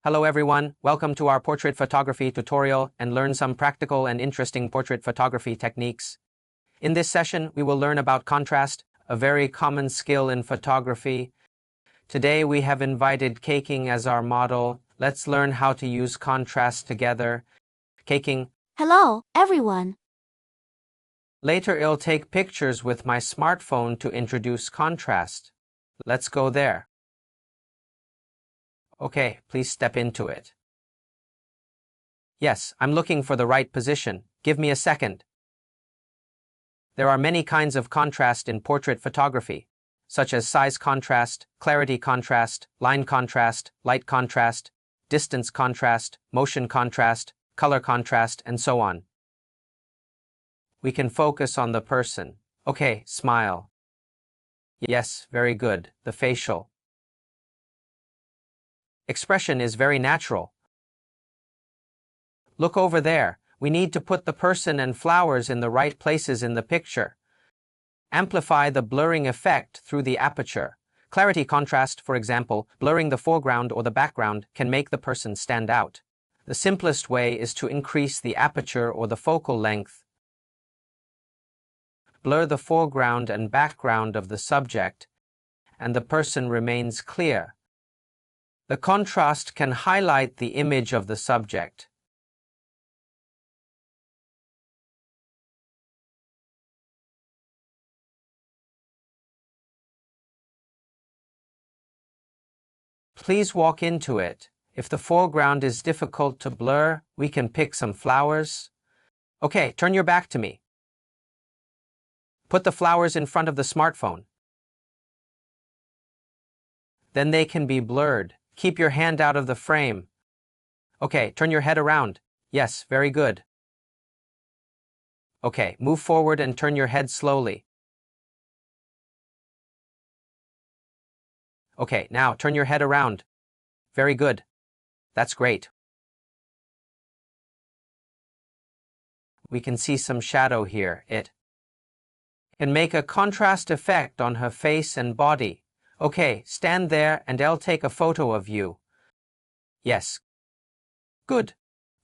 Hello everyone, welcome to our portrait photography tutorial and learn some practical and interesting portrait photography techniques. In this session, we will learn about contrast, a very common skill in photography. Today we have invited Caking as our model. Let's learn how to use contrast together. Caking. Hello, everyone. Later I'll take pictures with my smartphone to introduce contrast. Let's go there. Okay, please step into it. Yes, I'm looking for the right position. Give me a second. There are many kinds of contrast in portrait photography, such as size contrast, clarity contrast, line contrast, light contrast, distance contrast, motion contrast, color contrast, and so on. We can focus on the person. Okay, smile. Yes, very good. The facial expression is very natural. Look over there. We need to put the person and flowers in the right places in the picture. Amplify the blurring effect through the aperture. Clarity contrast, for example, blurring the foreground or the background, can make the person stand out. The simplest way is to increase the aperture or the focal length. Blur the foreground and background of the subject, and the person remains clear. The contrast can highlight the image of the subject. Please walk into it. If the foreground is difficult to blur, we can pick some flowers. Okay, turn your back to me. Put the flowers in front of the smartphone. Then they can be blurred. Keep your hand out of the frame. Okay, turn your head around. Yes, very good. Okay, move forward and turn your head slowly. Okay, now turn your head around. Very good. That's great. We can see some shadow here. It can make a contrast effect on her face and body. Okay, stand there and I'll take a photo of you. Yes. Good.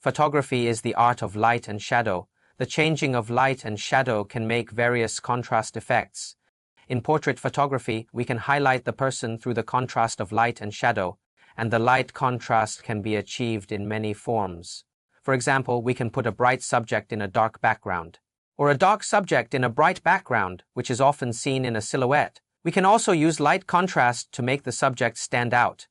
Photography is the art of light and shadow. The changing of light and shadow can make various contrast effects. In portrait photography, we can highlight the person through the contrast of light and shadow, and the light contrast can be achieved in many forms. For example, we can put a bright subject in a dark background, or a dark subject in a bright background, which is often seen in a silhouette. We can also use light contrast to make the subject stand out.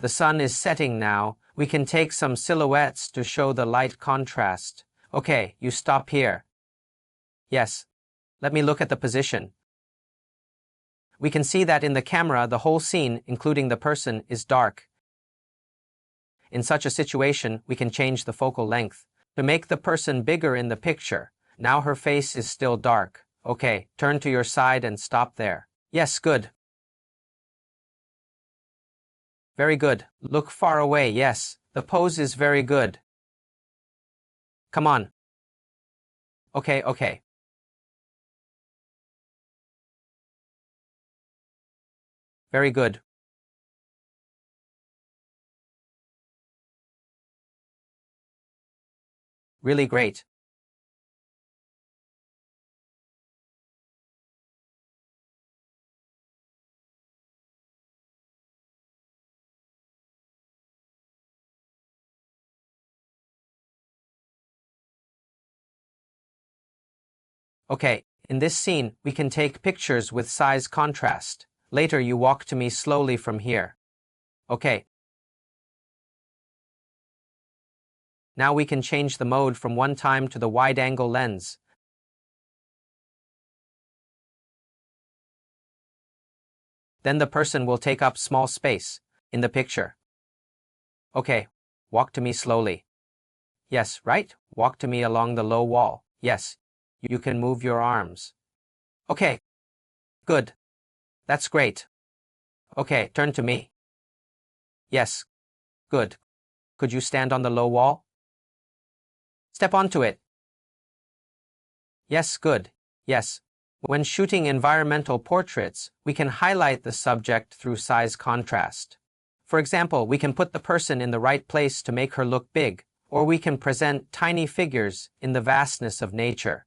The sun is setting now. We can take some silhouettes to show the light contrast. Okay, you stop here. Yes. Let me look at the position. We can see that in the camera, the whole scene, including the person, is dark. In such a situation, we can change the focal length to make the person bigger in the picture. Now her face is still dark. Okay, turn to your side and stop there. Yes, good. Very good. Look far away, yes. The pose is very good. Come on. Okay. Very good. Really great. Okay, in this scene, we can take pictures with size contrast. Later you walk to me slowly from here. Okay. Now we can change the mode from one time to the wide-angle lens. Then the person will take up small space in the picture. Okay, walk to me slowly. Yes, right? Walk to me along the low wall. Yes, you can move your arms. Okay, good. That's great. Okay, turn to me. Yes, good. Could you stand on the low wall? Step onto it. Yes, good. Yes, when shooting environmental portraits, we can highlight the subject through size contrast. For example, we can put the person in the right place to make her look big, or we can present tiny figures in the vastness of nature.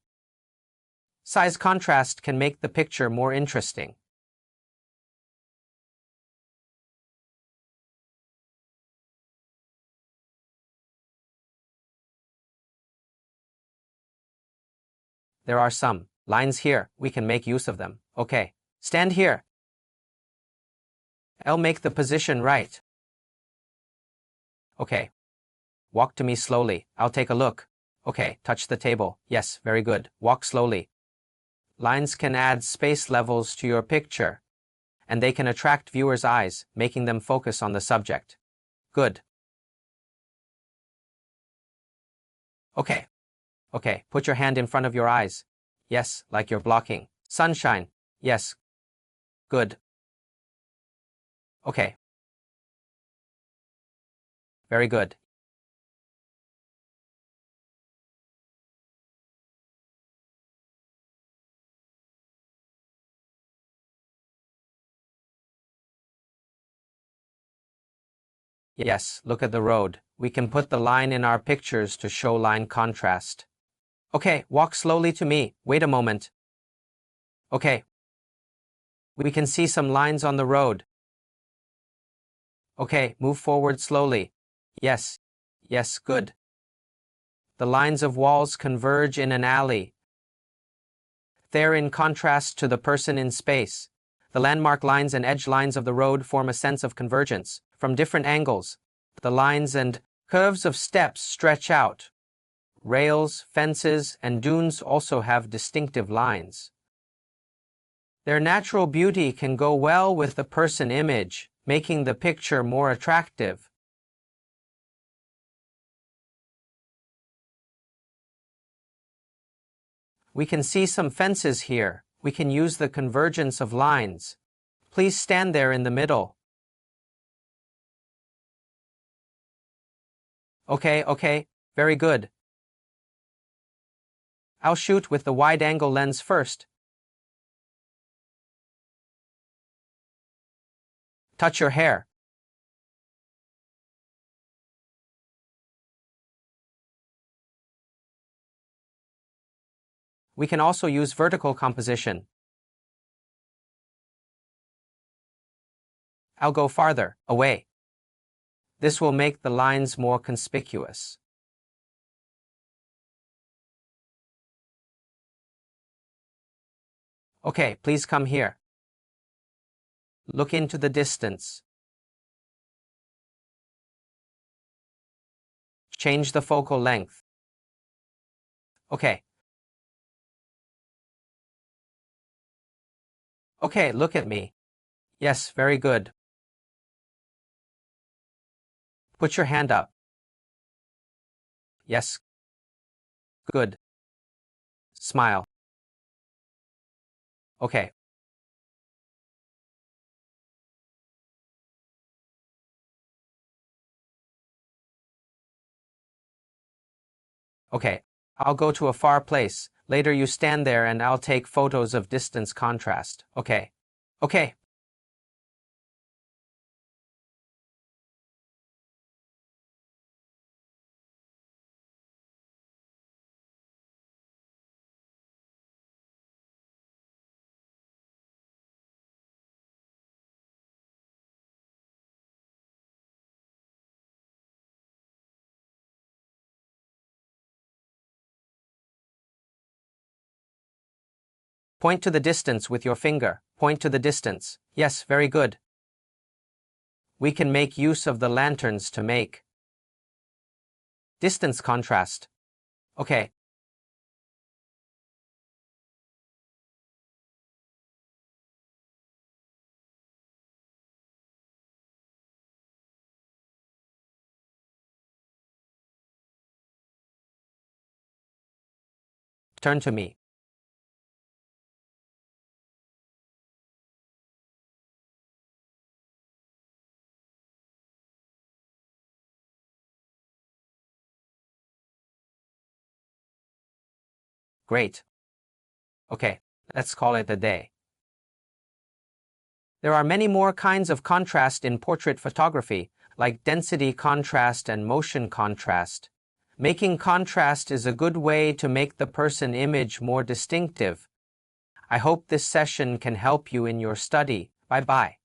Size contrast can make the picture more interesting. There are some lines here. We can make use of them. Okay, stand here. I'll make the position right. Okay. Walk to me slowly. I'll take a look. Okay, touch the table. Yes, very good. Walk slowly. Lines can add space levels to your picture, and they can attract viewers' eyes, making them focus on the subject. Good. Okay. Okay, put your hand in front of your eyes. Yes, like you're blocking. Sunshine. Yes. Good. Okay. Very good. Yes, look at the road. We can put the line in our pictures to show line contrast. Okay, walk slowly to me. Wait a moment. Okay. We can see some lines on the road. Okay, move forward slowly. Yes. Yes, good. The lines of walls converge in an alley. They're in contrast to the person in space. The landmark lines and edge lines of the road form a sense of convergence. From different angles, the lines and curves of steps stretch out. Rails, fences, and dunes also have distinctive lines. Their natural beauty can go well with the person image, making the picture more attractive. We can see some fences here. We can use the convergence of lines. Please stand there in the middle. Okay, very good. I'll shoot with the wide-angle lens first. Touch your hair. We can also use vertical composition. I'll go farther, away. This will make the lines more conspicuous. Okay, please come here. Look into the distance. Change the focal length. Okay. Okay, look at me. Yes, very good. Put your hand up. Yes. Good. Smile. Okay. Okay, I'll go to a far place. Later you stand there and I'll take photos of distance contrast. Okay. Okay. Point to the distance with your finger. Point to the distance. Yes, very good. We can make use of the lanterns to make distance contrast. Okay. Turn to me. Great. Okay, let's call it a day. There are many more kinds of contrast in portrait photography, like density contrast and motion contrast. Making contrast is a good way to make the person image more distinctive. I hope this session can help you in your study. Bye-bye.